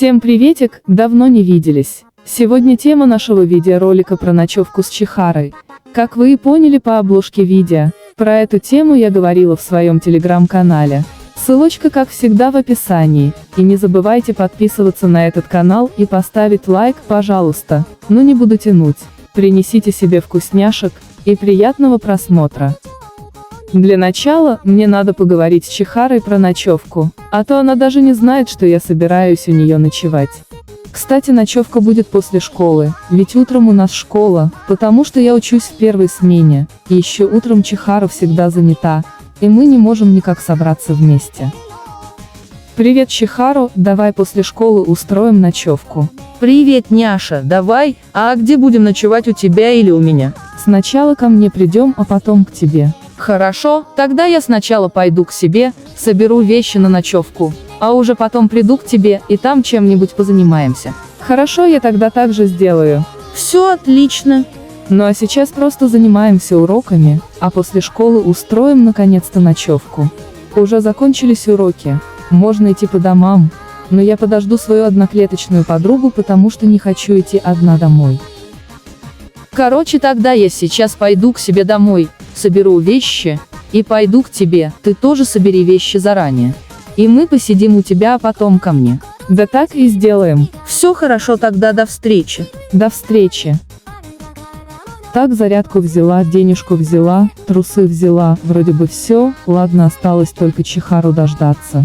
Всем приветик, давно не виделись. Сегодня тема нашего видеоролика про ночевку с Чихарой. Как вы и поняли по обложке видео, про эту тему я говорила в своем телеграм-канале. Ссылочка как всегда в описании, и не забывайте подписываться на этот канал и поставить лайк, пожалуйста. Ну не буду тянуть, принесите себе вкусняшек, и приятного просмотра. Для начала, мне надо поговорить с Чихарой про ночевку, а то она даже не знает, что я собираюсь у нее ночевать. Кстати, ночевка будет после школы, ведь утром у нас школа, потому что я учусь в первой смене, и еще утром Чихара всегда занята, и мы не можем никак собраться вместе. Привет, Чихару, давай после школы устроим ночевку. Привет, Няша, давай, а где будем ночевать, у тебя или у меня? Сначала ко мне придем, а потом к тебе. Хорошо, тогда я сначала пойду к себе, соберу вещи на ночевку, а уже потом приду к тебе, и там чем-нибудь позанимаемся. Хорошо, я тогда так же сделаю. Все отлично. Ну а сейчас просто занимаемся уроками, а после школы устроим наконец-то ночевку. Уже закончились уроки, можно идти по домам, но я подожду свою одноклеточную подругу, потому что не хочу идти одна домой. Короче, тогда я сейчас пойду к себе домой, соберу вещи, и пойду к тебе, ты тоже собери вещи заранее. И мы посидим у тебя, а потом ко мне. Да так и сделаем. Все хорошо, тогда до встречи. До встречи. Так, зарядку взяла, денежку взяла, трусы взяла, вроде бы все, ладно, осталось только Чихару дождаться.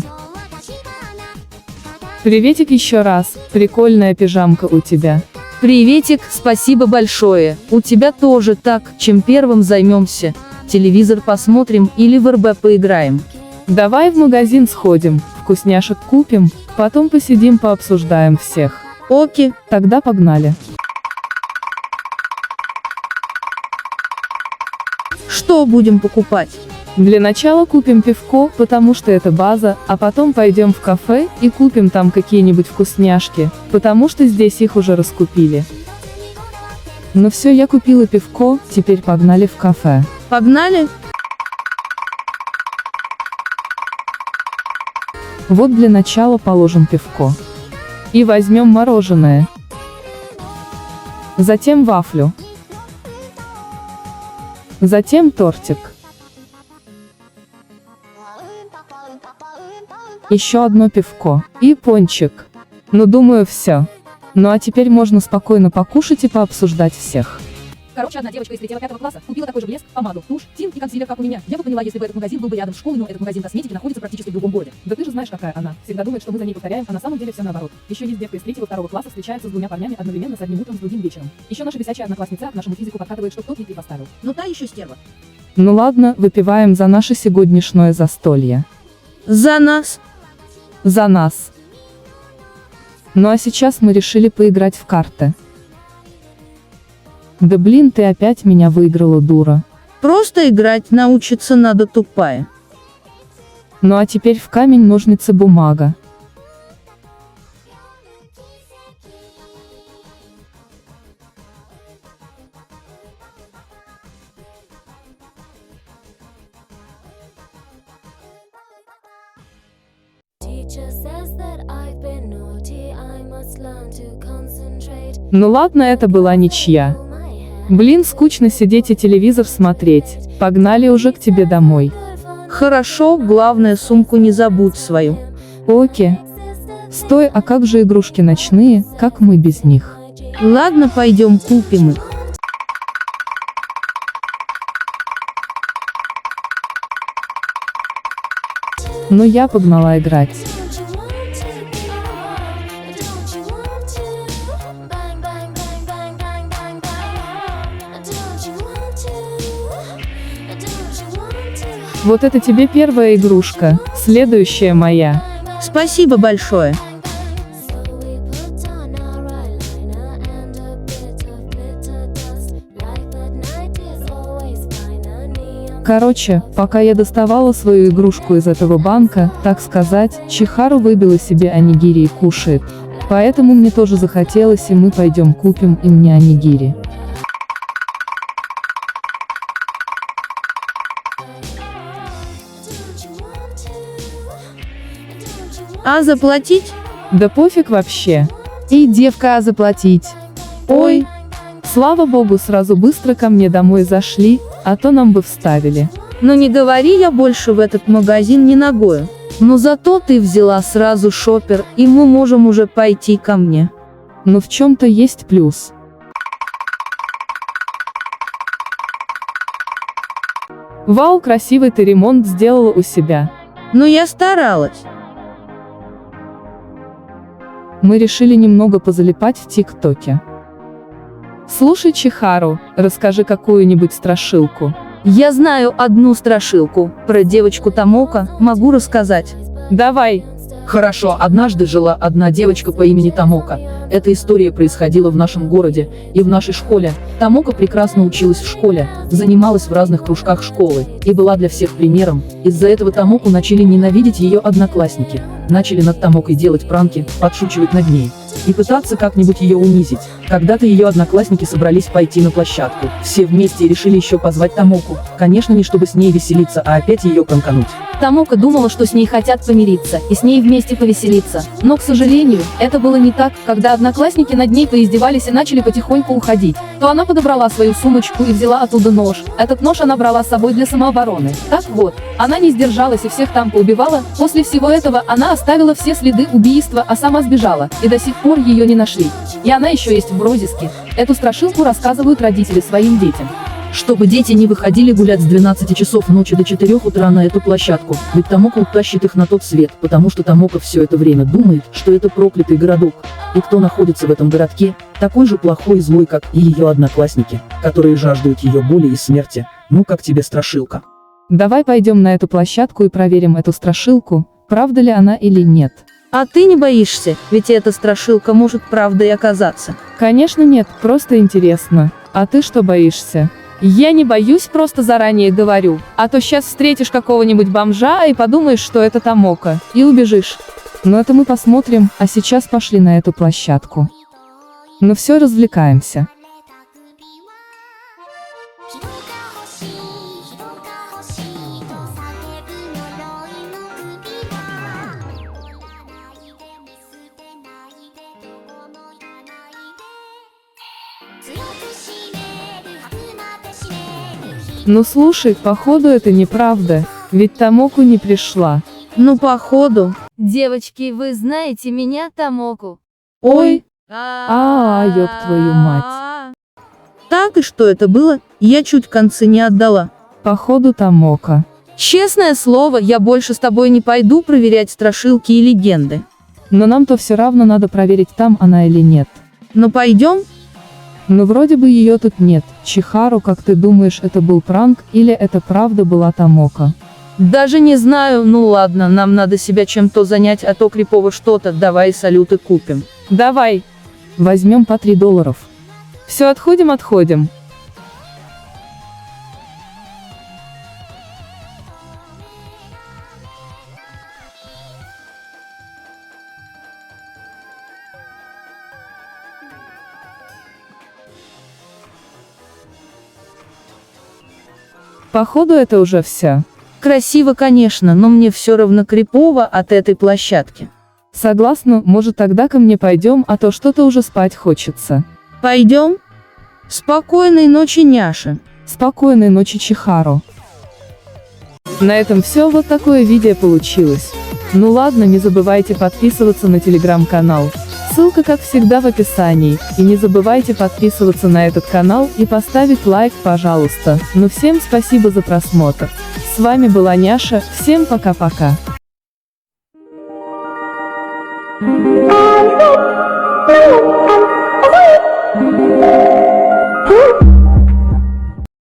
Приветик еще раз, прикольная пижамка у тебя. Приветик, спасибо большое, у тебя тоже. Так, чем первым займемся? Телевизор посмотрим или в РБ поиграем? Давай в магазин сходим, вкусняшек купим, потом посидим пообсуждаем всех. Окей. Тогда погнали. Что будем покупать? Для начала купим пивко, потому что это база, а потом пойдем в кафе и купим там какие-нибудь вкусняшки, потому что здесь их уже раскупили. Ну все, я купила пивко, теперь погнали в кафе. Погнали? Вот для начала положим пивко. И возьмем мороженое. Затем вафлю. Затем тортик. Еще одно пивко. И пончик. Ну думаю, все. Ну а теперь можно спокойно покушать и пообсуждать всех. Короче, одна девочка из 3-го класса купила такой же блеск, помаду, тушь, тинт и консилер, как у меня. Я бы поняла, если бы этот магазин был бы рядом с школой, но этот магазин косметики находится практически в другом городе. Да ты же знаешь, какая она. Всегда думает, что мы за ней повторяем, а на самом деле все наоборот. Еще есть девка из 3-го класса встречается с двумя парнями одновременно с одним утром, с другим вечером. Еще наша бесячая одноклассница к нашему физику подкатывает, что кто-то ей поставил. Ну та еще стерва. Ну ладно, выпиваем за наше сегодняшнее застолье. За нас. За нас. Ну а сейчас мы решили поиграть в карты. Да блин, ты опять меня выиграла, дура. Просто играть научиться надо, тупая. Ну а теперь в камень, ножницы, бумага. Ну ладно, это была ничья. Блин, скучно сидеть и телевизор смотреть. Погнали уже к тебе домой. Хорошо, главное, сумку не забудь свою. Окей. Стой, а как же игрушки ночные, как мы без них? Ладно, пойдем купим их. Но я погнала играть. Вот это тебе первая игрушка, следующая моя. Спасибо большое. Короче, пока я доставала свою игрушку из этого банка, так сказать, Чихару выбила себе онигири и кушает. Поэтому мне тоже захотелось, и мы пойдем купим и мне онигири. А заплатить? Да пофиг вообще. И девка заплатить. Ой. Слава богу, сразу быстро ко мне домой зашли, а то нам бы вставили. Но не говори я больше в этот магазин ни ногою. Но зато ты взяла сразу шопер, и мы можем уже пойти ко мне. Но в чем-то есть плюс. Вау, красивый ты ремонт сделала у себя. Но я старалась. Мы решили немного позалипать в ТикТоке. Слушай, Чихару, расскажи какую-нибудь страшилку. Я знаю одну страшилку, про девочку Томоко, могу рассказать. Давай. Хорошо, однажды жила одна девочка по имени Томоко. Эта история происходила в нашем городе и в нашей школе. Томоко прекрасно училась в школе, занималась в разных кружках школы и была для всех примером. Из-за этого Томоко начали ненавидеть ее одноклассники. Начали над Томокой делать пранки, подшучивать над ней и пытаться как-нибудь ее унизить. Когда-то ее одноклассники собрались пойти на площадку. Все вместе решили еще позвать Томоку. Конечно, не чтобы с ней веселиться, а опять ее пранкануть. Томоко думала, что с ней хотят помириться, и с ней вместе повеселиться. Но, к сожалению, это было не так. Когда одноклассники над ней поиздевались и начали потихоньку уходить, то она подобрала свою сумочку и взяла оттуда нож. Этот нож она брала с собой для самообороны. Так вот, она не сдержалась и всех там поубивала. После всего этого она оставила все следы убийства, а сама сбежала, и до сих пор ее не нашли. И она еще есть в розыске. Эту страшилку рассказывают родители своим детям. Чтобы дети не выходили гулять с 12 часов ночи до 4 утра на эту площадку, ведь Томоко утащит их на тот свет, потому что Томоко все это время думает, что это проклятый городок. И кто находится в этом городке, такой же плохой и злой, как и ее одноклассники, которые жаждут ее боли и смерти. Ну как тебе страшилка? Давай пойдем на эту площадку и проверим эту страшилку, правда ли она или нет. А ты не боишься, ведь эта страшилка может правдой оказаться. Конечно нет, просто интересно. А ты что боишься? Я не боюсь, просто заранее говорю, а то сейчас встретишь какого-нибудь бомжа и подумаешь, что это Томоко, и убежишь. Но это мы посмотрим, а сейчас пошли на эту площадку. Ну все, развлекаемся. Ну слушай, походу это неправда, ведь Томоко не пришла. Ну походу. Девочки, вы знаете меня, Томоко? Ой, ёб твою мать. Так и что это было, я чуть концы не отдала. Походу Томоко. Честное слово, я больше с тобой не пойду проверять страшилки и легенды. Но нам-то все равно надо проверить, там она или нет. Но пойдем? Но вроде бы ее тут нет. Чихару, как ты думаешь, это был пранк или это правда была Томоко? Даже не знаю, ну ладно, нам надо себя чем-то занять, а то крипово что-то, давай салюты купим. Давай. Возьмем по $3. Все, отходим. Походу это уже все. Красиво, конечно, но мне все равно крипово от этой площадки. Согласна, может тогда ко мне пойдем, а то что-то уже спать хочется. Пойдем? Спокойной ночи, няша. Спокойной ночи, Чихару. На этом все, вот такое видео получилось. Ну ладно, не забывайте подписываться на телеграм-канал. Ссылка как всегда в описании, и не забывайте подписываться на этот канал и поставить лайк, пожалуйста. Ну всем спасибо за просмотр. С вами была Няша, всем пока-пока. Thank you.